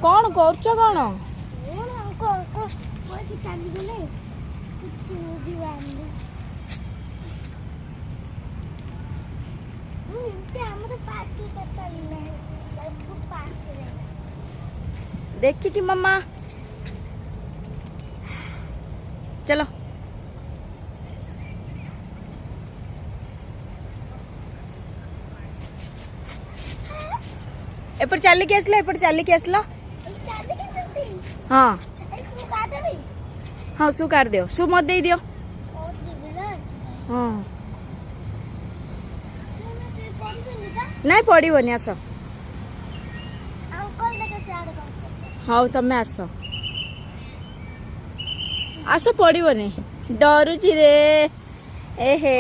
कौन କରୁଛ କଣ? देखी मम्मा चलो एपट चलिकी आसला एपट चलिकी आसला हाँ हाँ शू काट दियो शू मत दे दियो हाँ नहीं पड़ोनी आस हाँ तमें आस आस पड़ोनी डरुची रे ए हे